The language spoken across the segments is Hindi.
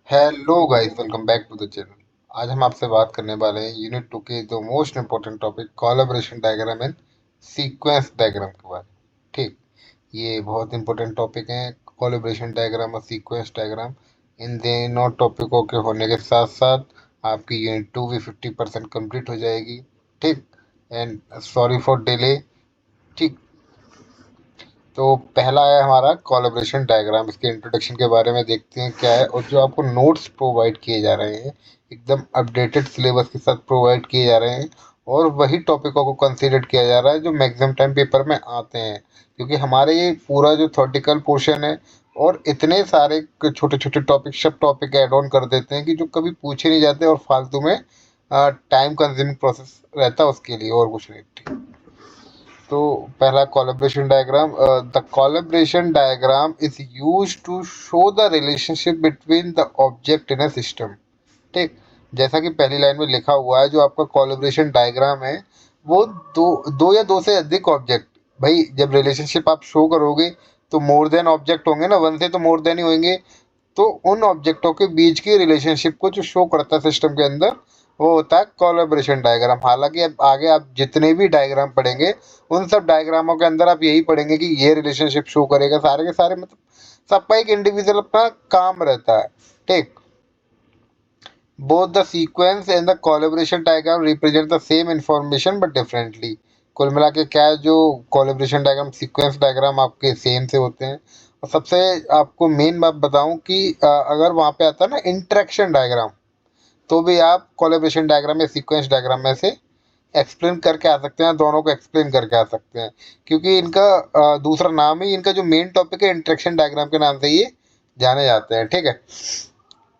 Hello guys, welcome back to the channel. आज हम आपसे बात करने वाले हैं यूनिट 2 के दो most important topic collaboration diagram and sequence diagram के बारे में। ठीक, ये बहुत इंपॉर्टेंट टॉपिक हैं, कोलैबोरेशन डायग्राम और सीक्वेंस डायग्राम। इन दोनों टॉपिकों के होने के साथ साथ आपकी यूनिट 2 भी 50% कंप्लीट हो जाएगी। ठीक, एंड सॉरी फॉर डिले। ठीक, तो पहला है हमारा कोलैबोरेशन डायग्राम। इसके इंट्रोडक्शन के बारे में देखते हैं क्या है, और जो आपको नोट्स प्रोवाइड किए जा रहे हैं एकदम अपडेटेड सिलेबस के साथ प्रोवाइड किए जा रहे हैं, और वही टॉपिकों को कंसीडर किया जा रहा है जो मैक्सिमम टाइम पेपर में आते हैं। क्योंकि हमारे ये पूरा जो थॉर्टिकल पोर्शन है और इतने सारे छोटे छोटे टॉपिक सब टॉपिक ऐड ऑन कर देते हैं कि जो कभी पूछे नहीं जाते और फालतू में टाइम कंज्यूमिंग प्रोसेस रहता है उसके लिए, और कुछ नहीं। तो पहला collaboration diagram, the collaboration diagram is used to show the relationship between the object in a system. ठीक, जैसा कि पहली लाइन में लिखा हुआ है, जो आपका कोलैबोरेशन डायग्राम है वो दो दो या दो से अधिक ऑब्जेक्ट, भाई जब रिलेशनशिप आप शो करोगे तो मोर देन ऑब्जेक्ट होंगे ना, वन से तो मोर देन ही होंगे। तो उन ऑब्जेक्टों के बीच की रिलेशनशिप को जो शो करता है सिस्टम के अंदर, वो होता है कोलैबोरेशन डायग्राम। हालांकि अब आगे आप जितने भी डायग्राम पढ़ेंगे उन सब डायग्रामों के अंदर आप यही पढ़ेंगे कि ये रिलेशनशिप शो करेगा, सारे के सारे मतलब सबका एक इंडिविजुअल अपना काम रहता है। ठीक, both the sequence and the collaboration diagram represent the same information but differently। कुल मिला के क्या है, जो कोलेब्रेशन डायग्राम सीक्वेंस डायग्राम आपके सेम से होते हैं। और सबसे आपको मेन बात बताऊं कि अगर वहाँ पे आता है ना इंटरेक्शन डायग्राम, तो भी आप कोलेब्रेशन डायग्राम या सीक्वेंस डायग्राम में से एक्सप्लेन करके आ सकते हैं, दोनों को एक्सप्लेन करके आ सकते हैं। क्योंकि इनका दूसरा नाम ही, इनका जो मेन टॉपिक है इंटरेक्शन डायग्राम के नाम से ये जाने जाते हैं। ठीक है,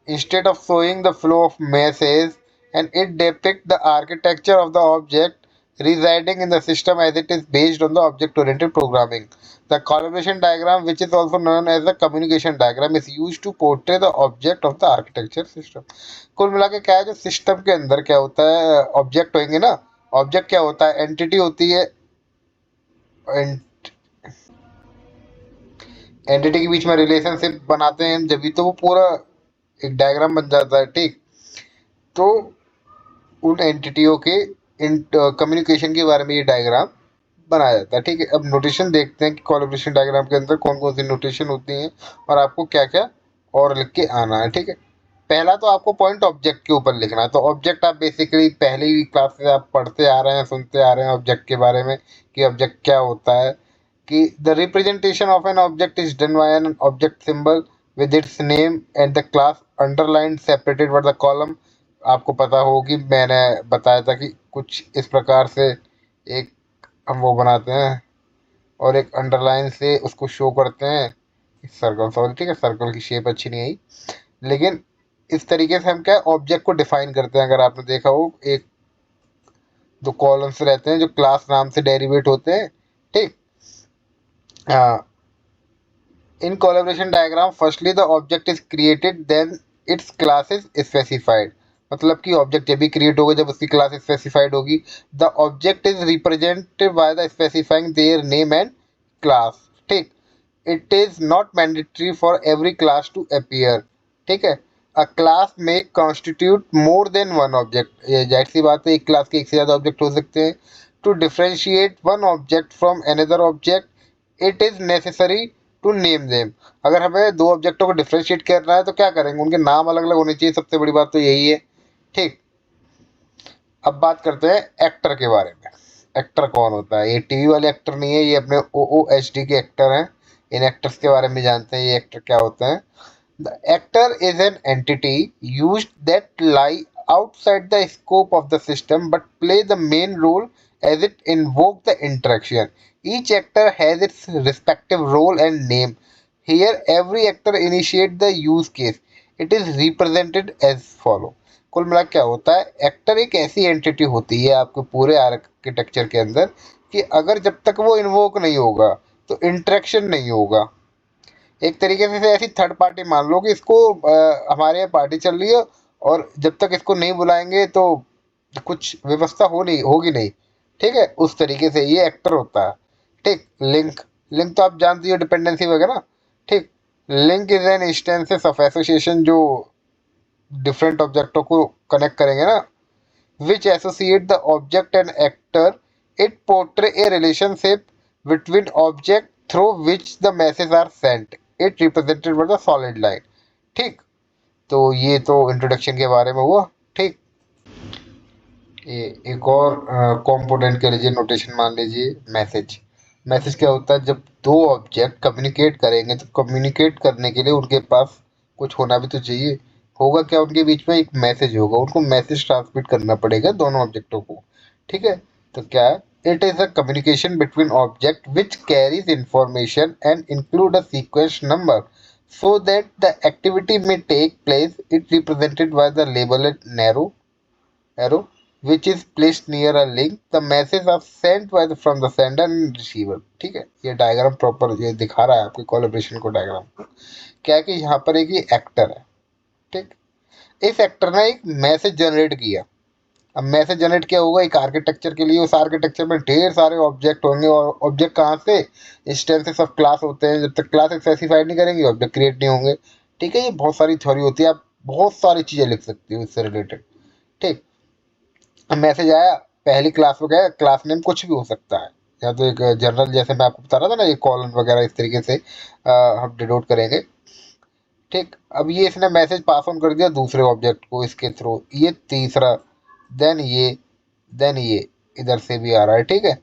instead of showing the flow of masses, and it depicts the architecture of the object residing in the system as it is based on the object oriented programming. The collaboration diagram, which is also known as the communication diagram, is used to portray the object of the architecture system। कुल मिला के क्या है, जो सिस्टम के अंदर क्या होता है, ऑब्जेक्ट होंगे ना। ऑब्जेक्ट क्या होता है, एंटिटी होती है। एंटिटी के बीच में रिलेशनशिप बनाते हैं जब भी तो वो पूरा एक डायग्राम बन जाता है। ठीक, तो उन एंटिटियों के कम्युनिकेशन के बारे में ये डायग्राम बनाया जाता है। ठीक है, अब नोटेशन देखते हैं कि कोलैबोरेशन डायग्राम के अंदर कौन कौन सी नोटेशन होती हैं और आपको क्या क्या और लिख के आना है। ठीक है, पहला तो आपको पॉइंट ऑब्जेक्ट के ऊपर लिखना है। तो ऑब्जेक्ट आप बेसिकली पहली क्लास से आप पढ़ते आ रहे हैं, सुनते आ रहे हैं ऑब्जेक्ट के बारे में कि ऑब्जेक्ट क्या होता है। कि the representation of an object is done by an object symbol with its name and the class underlined separated by the column। आपको पता होगी, मैंने बताया था कि कुछ इस प्रकार से एक हम वो बनाते हैं और एक अंडरलाइन से उसको शो करते हैं। सर्कल, सॉरी, ठीक है, सर्कल की शेप अच्छी नहीं आई, लेकिन इस तरीके से हम क्या ऑब्जेक्ट को डिफाइन करते हैं। अगर आपने देखा हो, एक दो कॉलम्स रहते हैं जो क्लास नाम से डेरिवेट होते हैं। ठीक, in collaboration diagram firstly the object is created then its class is specified। मतलब कि ऑब्जेक्ट जब भी क्रिएट होगा जब उसकी क्लास स्पेसिफाइड होगी। The object is represented by the specifying their name and class. ठीक, it is not mandatory for every class to appear. ठीक है, a class may constitute more than one object. ये जाहिर सी बात है, एक क्लास के एक से ज़्यादा ऑब्जेक्ट हो सकते हैं। To differentiate one object from another object it is necessary to name them. अगर हमें दो ऑब्जेक्टों को डिफ्रेंशिएट करना है तो क्या करेंगे, उनके नाम अलग अलग होने चाहिए। सबसे बड़ी बात तो यही है। ठीक, अब बात करते हैं एक्टर के बारे में। एक्टर कौन होता है, ये टीवी वाले एक्टर नहीं है, ये अपने OOHD के एक्टर हैं। इन एक्टर्स के बारे में जानते हैं, ये एक्टर क्या होते हैं। The actor is an entity used that lie outside the scope of the system but play the main role as it invoke the interaction। Each actor has its respective role and name। Here every actor initiate the use case। It is represented as follow। कुल मिला क्या होता है, एक्टर एक ऐसी एंटिटी होती है आपके पूरे आर्किटेक्चर के अंदर कि अगर जब तक वो इन्वोक नहीं होगा तो इंटरेक्शन नहीं होगा। एक तरीके से ऐसी थर्ड पार्टी मान लो कि इसको हमारे यहाँ पार्टी चल रही है और जब तक इसको नहीं बुलाएंगे तो कुछ व्यवस्था हो नहीं होगी नहीं। ठीक है, उस तरीके से ये एक्टर होता है। ठीक, लिंक, लिंक तो आप जानती हो, डिपेंडेंसी वगैरह। ठीक, link is an instances of association. जो डिफरेंट ऑब्जेक्टों को कनेक्ट करेंगे ना, which associate the object and actor. It portray a relationship between object through which the messages are sent. It represented by the solid line. ठीक, तो ये तो इंट्रोडक्शन के बारे में हुआ। ठीक, ये एक और कंपोनेंट के लीजिए, नोटेशन मान लीजिए मैसेज। मैसेज क्या होता है, जब दो ऑब्जेक्ट कम्युनिकेट करेंगे तो कम्युनिकेट करने के लिए उनके पास कुछ होना भी तो चाहिए। होगा क्या, उनके बीच में एक मैसेज होगा, उनको मैसेज ट्रांसमिट करना पड़ेगा दोनों ऑब्जेक्टों को। ठीक है, तो क्या है, it is a communication between object which carries information and include a sequence number so that the activity may take place. It represented by the label arrow which is placed near a link. The messages are sent by from the sender and receiver. ठीक है, ये डायग्राम प्रॉपर ये दिखा रहा है आपके कोलैबोरेशन को डायग्राम को। क्या है कि यहाँ पर एक ये एक्टर है। ठीक, इस एक्टर ने एक मैसेज जनरेट किया। अब मैसेज जनरेट किया होगा एक आर्किटेक्चर के लिए, उस आर्किटेक्चर में ढेर सारे ऑब्जेक्ट होंगे, और ऑब्जेक्ट कहाँ से, इंस्टेंसेस ऑफ क्लास होते हैं। जब तक क्लास स्पेसिफाइड नहीं करेंगे ऑब्जेक्ट क्रिएट नहीं होंगे। ठीक है, ये बहुत सारी थ्योरी होती है, आप बहुत सारी चीजें लिख सकते हो इससे रिलेटेड। ठीक, मैसेज आया, पहली क्लास में गया, क्लास नेम कुछ भी हो सकता है, या तो एक जनरल, जैसे मैं आपको बता रहा था ना, ये कॉलन वगैरह इस तरीके से हम डिनोट करेंगे। ठीक, अब ये इसने मैसेज पास ऑन कर दिया दूसरे ऑब्जेक्ट को इसके थ्रू, ये तीसरा, देन ये इधर से भी आ रहा है। ठीक है,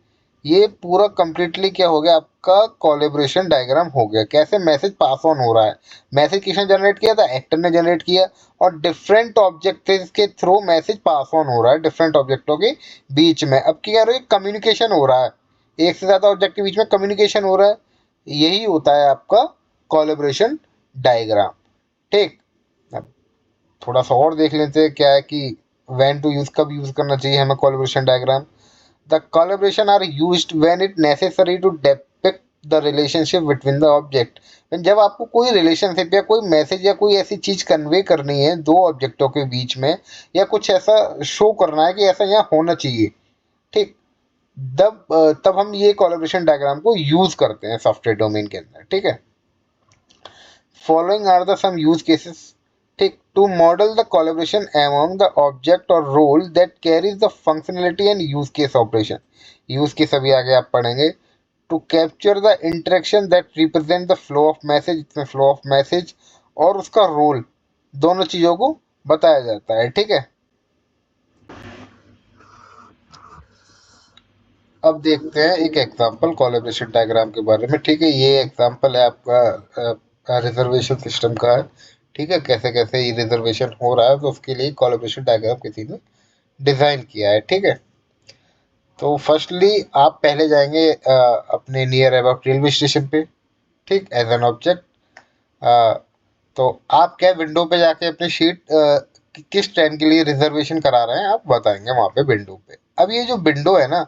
ये पूरा कंप्लीटली क्या हो गया, आपका कोलैबोरेशन डायग्राम हो गया। कैसे मैसेज पास ऑन हो रहा है, मैसेज किसने जनरेट किया था, एक्टर ने जनरेट किया, और डिफरेंट ऑब्जेक्ट के थ्रू मैसेज पास ऑन हो रहा है डिफरेंट ऑब्जेक्टों के बीच में। अब क्या कह रहे हैं, कम्युनिकेशन हो रहा है, एक से ज्यादा ऑब्जेक्ट के बीच में कम्युनिकेशन हो रहा है। यही होता है आपका कोलैबोरेशन डायग्राम। ठीक, अब थोड़ा सा और देख लेते हैं, क्या है कि व्हेन टू यूज, कब यूज करना चाहिए हमें collaboration diagram. The collaboration are used when it necessary to depict the relationship between the object. जब आपको कोई रिलेशनशिप या कोई मैसेज या कोई ऐसी चीज कन्वे करनी है दो ऑब्जेक्टों के बीच में, या कुछ ऐसा शो करना है कि ऐसा यहाँ होना चाहिए। ठीक, तब हम ये कोलैबोरेशन डायग्राम को यूज करते हैं सॉफ्टवेयर डोमेन के अंदर। ठीक है, following are the some use cases. ठीक, to model the collaboration among the object or role that carries the functionality and use case operation. use case अभी आगे आप पढ़ेंगे। To capture the interaction that represent the flow of message, इसमें flow of message और उसका role, दोनों चीजों को बताया जाता है। ठीक है, अब देखते हैं एक एग्जांपल कोलैबोरेशन डायग्राम के बारे में। ठीक है, ये एग्जांपल है आपका रिजर्वेशन सिस्टम का है। ठीक है, कैसे कैसे ये रिजर्वेशन हो रहा है, तो उसके लिए कोलैबोरेशन डायग्राम किसी ने डिजाइन किया है। ठीक है, तो फर्स्टली आप पहले जाएंगे अपने नियर अबाउट रेलवे स्टेशन पे। ठीक, एज एन ऑब्जेक्ट, तो आप क्या विंडो पे जाके अपनी शीट किस ट्रेन के लिए रिजर्वेशन करा रहे हैं आप बताएंगे वहां पे विंडो पे। अब ये जो विंडो है ना,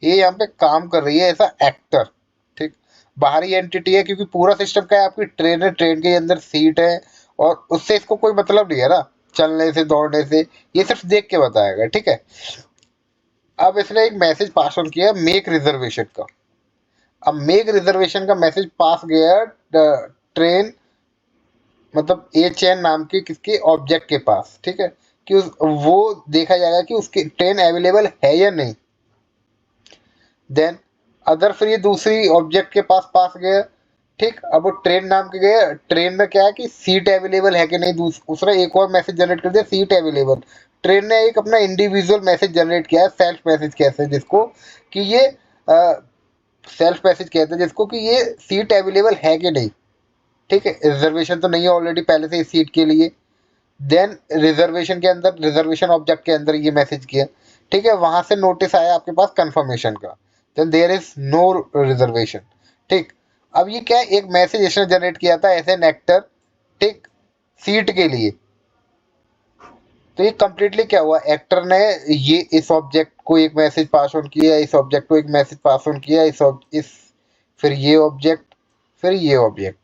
ये यहाँ पे काम कर रही है ऐसा एक्टर। ठीक, बाहरी एंटिटी है, क्योंकि पूरा सिस्टम क्या है, आपकी ट्रेन है, ट्रेन के अंदर सीट है, और उससे इसको कोई मतलब नहीं है ना, चलने से दौड़ने से, ये सिर्फ देख के बताएगा। ठीक है, अब इसने एक मैसेज पास ऑन किया मेक रिजर्वेशन का। अब मेक रिजर्वेशन का मैसेज पास गया ट्रेन, मतलब ए चैन नाम के किसके ऑब्जेक्ट के पास। ठीक है, कि वो देखा जाएगा कि उसकी ट्रेन अवेलेबल है या नहीं। देन अदर, फिर ये दूसरी ऑब्जेक्ट के पास पास गया। ठीक, अब वो ट्रेन नाम के गए, ट्रेन में क्या है कि सीट अवेलेबल है कि नहीं, दूसरा एक और मैसेज जनरेट कर दिया सीट अवेलेबल। ट्रेन ने एक अपना इंडिविजुअल मैसेज जनरेट किया है, सेल्फ मैसेज कहते हैं जिसको, कि ये सेल्फ मैसेज कहते हैं जिसको, कि ये सीट अवेलेबल है कि नहीं। ठीक है, रिजर्वेशन तो नहीं है ऑलरेडी पहले से इस सीट के लिए। देन रिजर्वेशन के अंदर, रिजर्वेशन ऑब्जेक्ट के अंदर ये मैसेज किया। ठीक है, वहां से नोटिस आया आपके पास कंफर्मेशन का, then there is no reservation. ठीक, अब ये क्या है, एक मैसेज इसने जनरेट किया था एज एन एक्टर। ठीक, सीट के लिए। तो ये कंप्लीटली क्या हुआ, एक्टर ने ये इस ऑब्जेक्ट को एक मैसेज पास ऑन किया, इस ऑब्जेक्ट को एक मैसेज पास ऑन किया, इस फिर ये ऑब्जेक्ट, फिर ये ऑब्जेक्ट।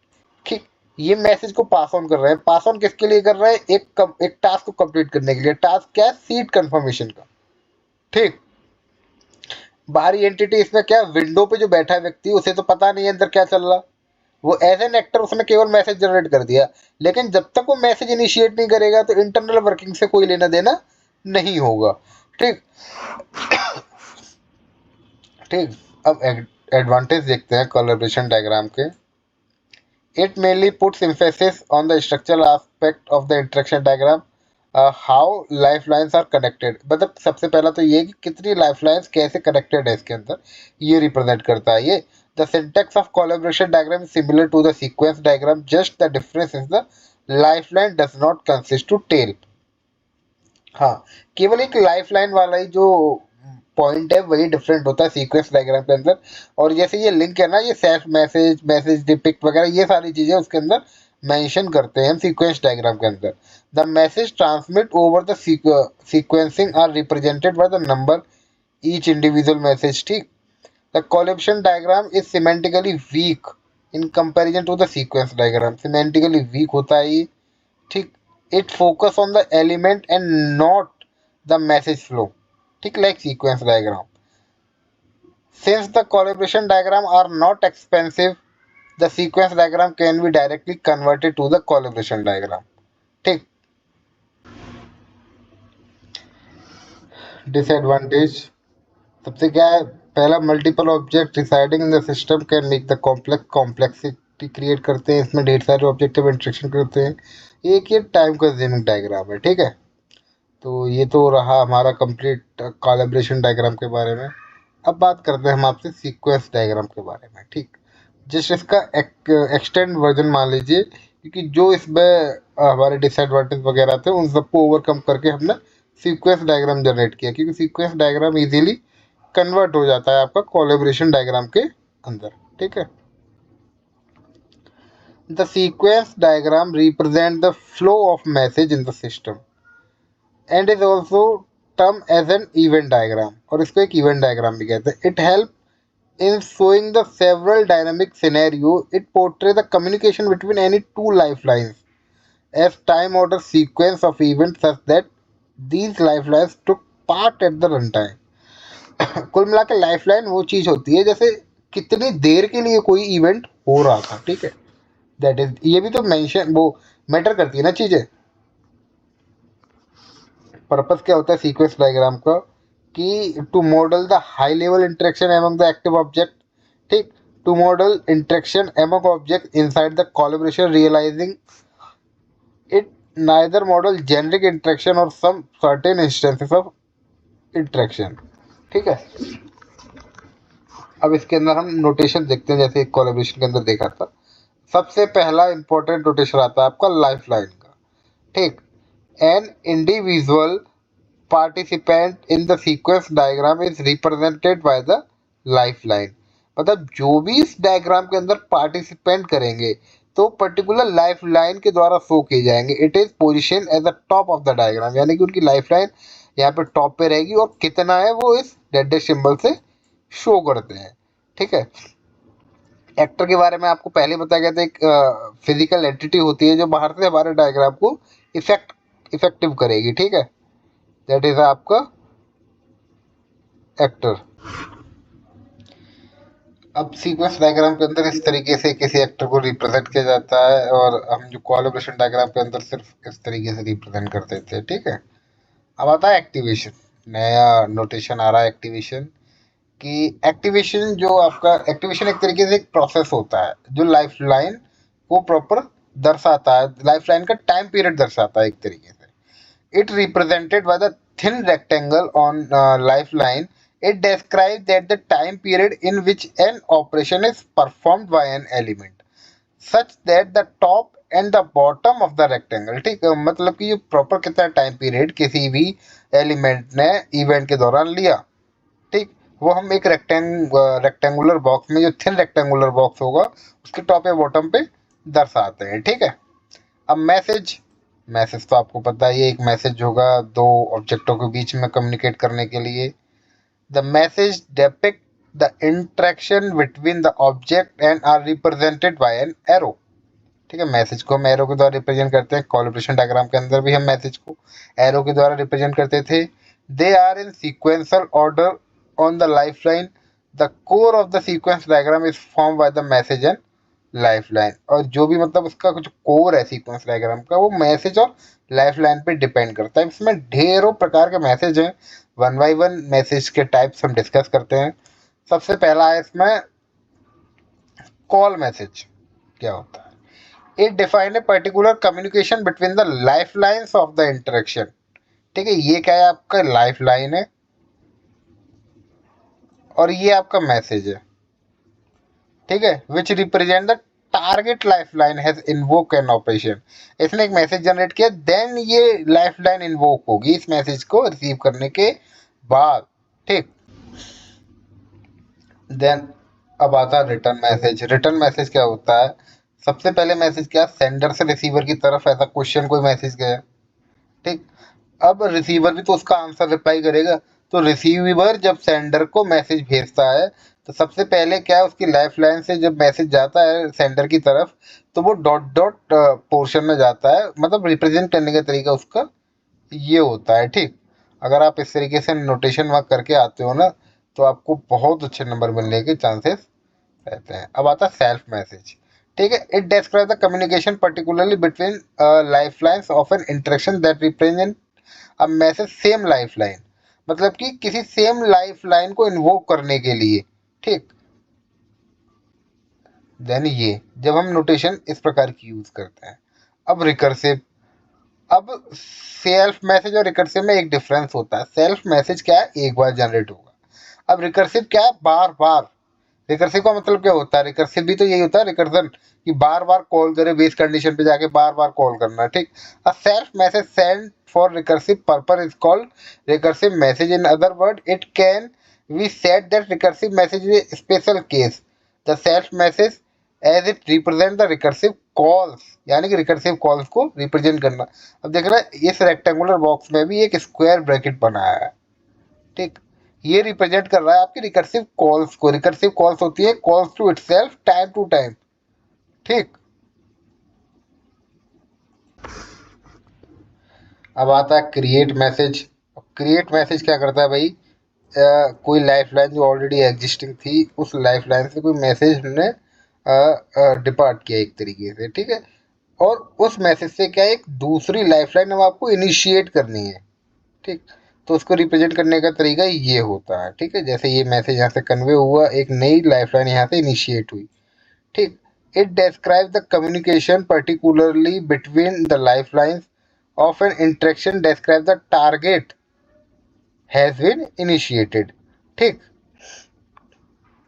ठीक, ये मैसेज को पास ऑन कर रहे हैं। पास ऑन किसके लिए कर रहे हैं, एक टास्क को कंप्लीट करने के लिए। टास्क क्या है, सीट कंफर्मेशन का। ठीक, बाहरी एंटिटी इसमें क्या, विंडो पे जो बैठा है व्यक्ति, उसे तो पता नहीं है अंदर क्या चल रहा। वो एज एन एक्टर उसने केवल मैसेज जनरेट कर दिया, लेकिन जब तक वो मैसेज इनिशिएट नहीं करेगा तो इंटरनल वर्किंग से कोई लेना देना नहीं होगा। ठीक ठीक। अब एडवांटेज देखते हैं कोलैबोरेशन डायग्राम के। It mainly puts emphasis on the structural aspect of the interaction diagram, how lifelines are connected। मतलब सबसे पहला तो ये कि कितनी lifelines कैसे connected है इसके अंदर, ये represent करता है ये। The syntax of collaboration diagram is similar to the sequence diagram, just the difference is the lifeline does not consist to tail। हाँ, केवल एक लाइफलाइन वाला ही जो पॉइंट है वही डिफरेंट होता है सीक्वेंस डायग्राम के अंदर। और जैसे ये लिंक है ना, ये सेल्फ मैसेज, मैसेज डिपिक्ट वगैरह, ये सारी चीजें उसके अंदर मेंशन करते हैं सीक्वेंस डायग्राम के अंदर। The message transmit over the sequencing are represented by the number each individual message. ठीक। The collaboration diagram is semantically weak in comparison to the sequence diagram. Semantically weak होता है ये। ठीक। It focus on the element and not the message flow. ठीक, like sequence diagram. Since the collaboration diagram are not expensive, the sequence diagram can be directly converted to the collaboration diagram. ठीक। डिसएडवांटेज सबसे क्या है, पहला multiple object residing in the system can make the complexity create करते हैं, इसमें ढेर सारे ऑब्जेक्टिव इंटरेक्शन करते हैं। एक ये टाइम कंज्यूमिंग डायग्राम है। ठीक है, तो ये तो रहा हमारा कंप्लीट कोलैबोरेशन डायग्राम के बारे में। अब बात करते हैं हम आपसे सीक्वेंस डायग्राम के बारे में। ठीक, जिस इसका एक्सटेंड वर्जन मान लीजिए, क्योंकि जो इसमें हमारे डिसएडवांटेज वगैरह थे उन सबको ओवरकम करके हमने सीक्वेंस डायग्राम जनरेट किया, क्योंकि सीक्वेंस डायग्राम इजीली कन्वर्ट हो जाता है आपका कोलैबोरेशन डायग्राम के अंदर। ठीक है, the sequence diagram represent the flow of message in the system and is also term as an event diagram, और इसको एक इवेंट डायग्राम भी कहते हैं। It help in showing the several dynamic scenario. It portrays the communication between any two lifelines as time order sequence of events such that these lifelines took part at the runtime। कुल मिला के लाइफलाइन वो चीज होती है जैसे कितनी देर के लिए कोई इवेंट हो रहा था। ठीक है, दैट इज, ये भी तो मेंशन वो मैटर करती है ना चीजें। पर्पस क्या होता है सीक्वेंस डायग्राम का, कि to model the high level interaction among the active object. ठीक, to model interaction among object inside the collaboration, realizing it neither model generic interaction और some certain instances of interaction. ठीक है, अब इसके अंदर हम नोटेशन देखते हैं जैसे कोलैबोरेशन के अंदर देखा था। सबसे पहला इंपॉर्टेंट नोटेशन आता है आपका लाइफ लाइन का। ठीक, an individual participant in the sequence diagram is represented by the lifeline। मतलब जो भी इस डायग्राम के अंदर पार्टिसिपेंट करेंगे तो पर्टिकुलर लाइफ लाइन के द्वारा शो किए जाएंगे। It is position at the top of the diagram, यानी कि उनकी लाइफ लाइन यहाँ पे टॉप पे रहेगी और कितना है वो इस डेड डैश सिंबल से शो करते हैं। ठीक है, एक्टर के बारे में आपको पहले बताया गया था, एक फिजिकल एंटिटी होती है जो बाहर से हमारे डायग्राम को इफेक्टिव करेगी। ठीक है, दैट इज आपका एक्टर। अब सीक्वेंस डायग्राम के अंदर इस तरीके से किसी एक्टर को रिप्रेजेंट किया जाता है, और हम जो कोलैबोरेशन डायग्राम के अंदर सिर्फ इस तरीके से रिप्रेजेंट कर देते हैं। ठीक है, अब आता है एक्टिवेशन। नया नोटेशन आ रहा है एक्टिवेशन कि एक्टिवेशन जो आपका एक्टिवेशन एक तरीके से एक प्रोसेस होता है जो लाइफ लाइन को प्रॉपर दर्शाता है, लाइफ लाइन का टाइम पीरियड दर्शाता है एक तरीके से। It represented by the thin rectangle on lifeline. It describes that the time period in which an operation is performed by an element, such that the top and the bottom of the rectangle। ठीक है, मतलब कि ये प्रॉपर कितना टाइम पीरियड किसी भी एलिमेंट ने इवेंट के दौरान लिया। ठीक, वो हम एक रेक्टेंगुलर बॉक्स में, जो थिन रेक्टेंगुलर बॉक्स होगा उसके टॉप या बॉटम पे दर्शाते हैं। ठीक है, अब मैसेज। मैसेज तो आपको पता ही है, एक मैसेज होगा दो ऑब्जेक्टों के बीच में कम्युनिकेट करने के लिए। The message depict the interaction between the object and are represented by an arrow. ठीक है, मैसेज को हम एरो के द्वारा रिप्रेजेंट करते हैं। कोलैबोरेशन डायग्राम के अंदर भी हम मैसेज को एरो के द्वारा रिप्रेजेंट करते थे। They are in sequential order on the life line. The core of the sequence diagram is form by the message and life line, और जो भी मतलब उसका कुछ कोर है सीक्वेंस डायग्राम का, वो मैसेज और लाइफ लाइन पे डिपेंड करता है। इसमें ढेरों प्रकार के मैसेज हैं। वन बाई वन मैसेज के टाइप्स हम डिस्कस करते हैं। सबसे पहला है इसमें कॉल मैसेज। क्या होता है? It define a particular communication between the life lines of the interaction. ठीक है, ये क्या है? आपका लाइफ लाइन है और ये आपका मैसेज है। ठीक है, which represent the target life line has invoke an operation. इसने एक मैसेज जनरेट किया, देन ये लाइफ लाइन इन्वोक होगी इस मैसेज को रिसीव करने के बाद। ठीक, देन अब आता है रिटर्न मैसेज। रिटर्न मैसेज क्या होता है? सबसे पहले मैसेज क्या, सेंडर से रिसीवर की तरफ ऐसा क्वेश्चन कोई मैसेज गया। ठीक, अब रिसीवर भी तो उसका आंसर रिप्लाई करेगा। तो रिसीवर जब सेंडर को मैसेज भेजता है, तो सबसे पहले क्या है, उसकी लाइफ लाइन से जब मैसेज जाता है सेंडर की तरफ, तो वो डॉट डॉट पोर्शन में जाता है, मतलब रिप्रेजेंट करने का तरीका उसका ये होता है। ठीक, अगर आप इस तरीके से नोटेशन वर्क करके आते हो ना, तो आपको बहुत अच्छे नंबर मिलने के चांसेस रहते हैं। अब आता है सेल्फ मैसेज। ठीक है, it describe the communication particularly between life lines of N interaction that represent a message same life line. मतलब कि किसी सेम लाइफ लाइन को इन्वोक करने के लिए। ठीक, देन ये जब हम नोटेशन इस प्रकार की यूज करते हैं। अब रिकर्सिव। अब सेल्फ मैसेज और रिकर्सिव में एक डिफरेंस होता है। सेल्फ मैसेज क्या है, एक बार जनरेट होगा। अब रिकर्सिव क्या है, बार बार। रिकर्सिव का मतलब क्या होता है? रिकर्सिव भी तो यही होता है रिकर्जन, कि बार बार कॉल करे, बेस कंडीशन पे जाके बार बार कॉल करना। ठीक, a self message send for recursive purpose is called recursive message. In other word it can we said that recursive message is special case the self message as it represent the recursive calls, यानी कि रिकर्सिव कॉल्स को रिप्रेजेंट करना। अब देख रहे हैं इस रेक्टेंगुलर बॉक्स में भी एक स्क्वायर ब्रैकेट बनाया है। ठीक, ये रिप्रेजेंट कर रहा है आपकी रिकर्सिव कॉल्स को। रिकर्सिव कॉल्स होती है calls to itself time to time. ठीक, अब आता है क्रिएट मैसेज। क्रिएट मैसेज क्या करता है भाई? कोई लाइफ लाइन जो ऑलरेडी एग्जिस्टिंग थी, उस लाइफ लाइन से कोई मैसेज हमने डिपार्ट किया एक तरीके से। ठीक है, और उस मैसेज से क्या है, एक दूसरी लाइफ लाइन हम आपको इनिशिएट करनी है। ठीक, तो उसको रिप्रेजेंट करने का तरीका ये होता है। ठीक है, जैसे ये मैसेज यहाँ से कन्वे हुआ, एक नई लाइफ लाइन यहाँ से इनिशिएट हुई। ठीक, it describes the communication particularly between the lifelines of an interaction describe the target has been initiated. ठीक,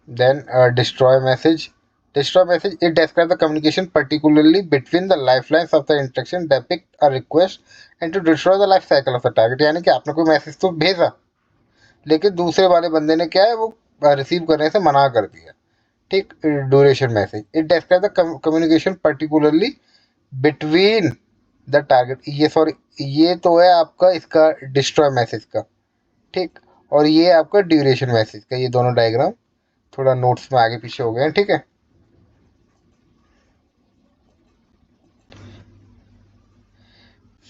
then destroy message. Destroy message, it describes the communication particularly between the lifelines of the interaction depict a request and to destroy the life cycle of the target। यानी कि आपने कोई मैसेज तो भेजा, लेकिन दूसरे वाले बंदे ने क्या है, वो रिसीव करने से मना कर दिया। ठीक, duration message, it describe the communication particularly between the target. ये सॉरी, ये तो है आपका इसका डिस्ट्रॉय मैसेज का। ठीक, और ये आपका ड्यूरेशन मैसेज का। ये दोनों डायग्राम थोड़ा नोट्स में आगे पीछे हो गए हैं। ठीक है,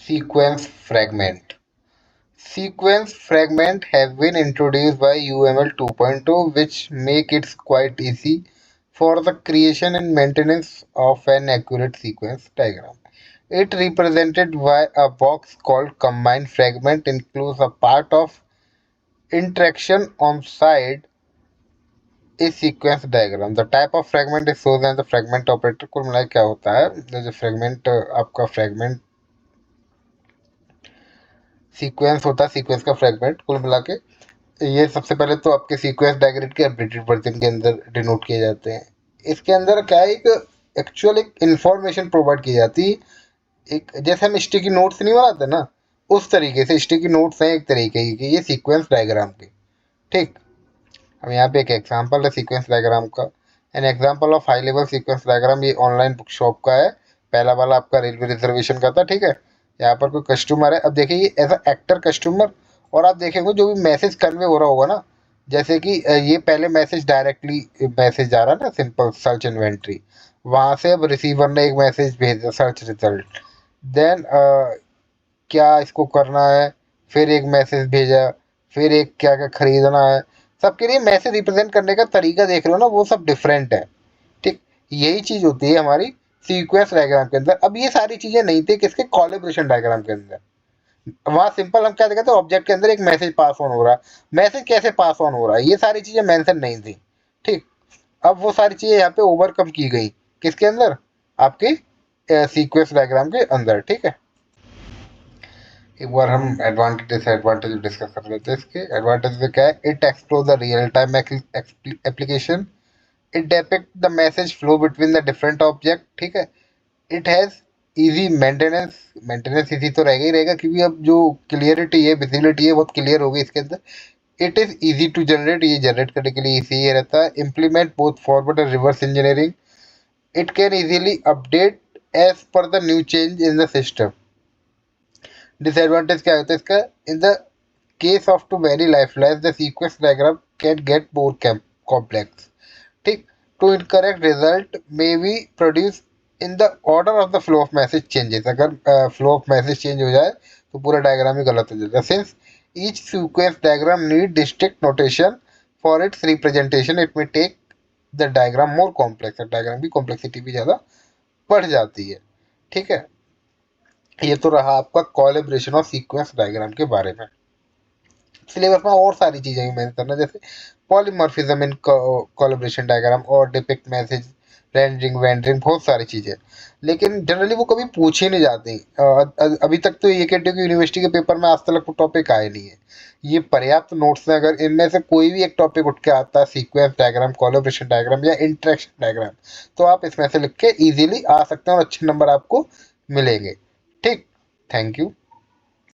sequence fragment. Sequence fragment have been introduced by UML 2.0 which make it quite easy for the creation and maintenance of an accurate sequence diagram. It represented by a box called combine fragment includes a part of interaction on side a sequence diagram. The type of fragment is chosen as the fragment operator। कुल मिला क्या होता है, जैसे फ्रेगमेंट आपका फ्रेगमेंट सीक्वेंस होता है, सीक्वेंस का फ्रेगमेंट कुल मिला के ये सबसे पहले तो आपके सीक्वेंस डायग्राम के अपडेटेड वर्जन के अंदर डिनोट किए जाते हैं। इसके अंदर क्या है, एक एक्चुअल एक इंफॉर्मेशन प्रोवाइड की जाती है। एक जैसे हम स्टिकी नोट्स नहीं बनाते ना, उस तरीके से स्टिकी नोट्स हैं एक तरीके की ये सीक्वेंस डायग्राम के। ठीक, अब यहाँ पे एक एग्जांपल है सीक्वेंस डायग्राम का। An example of high level sequence diagram, ये ऑनलाइन बुक शॉप का है। पहला वाला आपका रेलवे रिजर्वेशन का था। ठीक है, यहाँ पर कोई कस्टमर है। अब देखिए ये एज अ एक्टर कस्टमर, और आप देखेंगे जो भी मैसेज कन्वे हो रहा होगा ना, जैसे कि ये पहले मैसेज डायरेक्टली मैसेज जा रहा है ना, सिंपल सर्च इन्वेंट्री, वहाँ से अब रिसीवर ने एक मैसेज भेजा सर्च रिजल्ट। देन क्या इसको करना है, फिर एक मैसेज भेजा, फिर एक क्या क्या खरीदना है। सबके लिए मैसेज रिप्रेजेंट करने का तरीका देख रहे हो ना, वो सब डिफरेंट है। ठीक, यही चीज होती है हमारी सीक्वेंस डायग्राम के अंदर। अब ये सारी चीजें नहीं थी किसके, कोलैबोरेशन डायग्राम के अंदर। वहां सिंपल हम क्या देखते थे, ऑब्जेक्ट के अंदर एक मैसेज पास ऑन हो रहा है, मैसेज कैसे पास ऑन हो रहा है, ये सारी चीजें मेंशन नहीं थी। ठीक, अब वो सारी चीजें यहाँ पे ओवरकम की गई किसके अंदर, आपके सीक्वेंस डायग्राम के अंदर। ठीक है, एक बार हम एडवांटेज डिसएडवांटेज डिस्कस कर लेते हैं। इसके एडवांटेज में क्या है, it explore the real time application, it depict the message flow between the different object. ठीक है, it has easy maintenance, maintenance easy तो रहेगा ही रहेगा क्योंकि अब जो क्लियरिटी है, विजिबिलिटी है, बहुत क्लियर होगी इसके अंदर। It is easy to generate, ये जनरेट करने के लिए इजी ये रहता है। Implement both forward and reverse engineering, it can easily update as per the new change in the system. Disadvantage क्या होता है इसका, in the case of too very lifeline the sequence diagram can get more complex. ठीक, too incorrect result may be produce in the order of the flow of message changes. अगर फ्लो ऑफ मैसेज चेंज हो जाए तो पूरा डायग्राम ही गलत हो जाता है। Since each sequence diagram need district notation for its representation, it may take the diagram more complex, diagram की कॉम्प्लेक्सिटी भी ज़्यादा बढ़ जाती है। ठीक है, ये तो रहा आपका कोलैबोरेशन और सीक्वेंस डायग्राम के बारे में। सिलेबस में और सारी चीजें भी मेंशन करना, जैसे पॉलीमॉर्फिज्म इन कोलैबोरेशन डायग्राम और डिपिक्ट मैसेज, रेंडरिंग वेंडरिंग, बहुत सारी चीजें, लेकिन जनरली वो कभी पूछी नहीं जाती। अभी तक तो ये कहते हो कि यूनिवर्सिटी के पेपर में आज तक वो टॉपिक आए नहीं है। ये पर्याप्त नोट्स हैं, अगर इनमें से कोई भी एक टॉपिक उठ के आता है, सीक्वेंस डायग्राम, कोलैबोरेशन डायग्राम या इंटरेक्शन डायग्राम, तो आप इसमें से लिख के इजीली आ सकते हैं और अच्छे नंबर आपको मिलेंगे। ठीक, थैंक यू।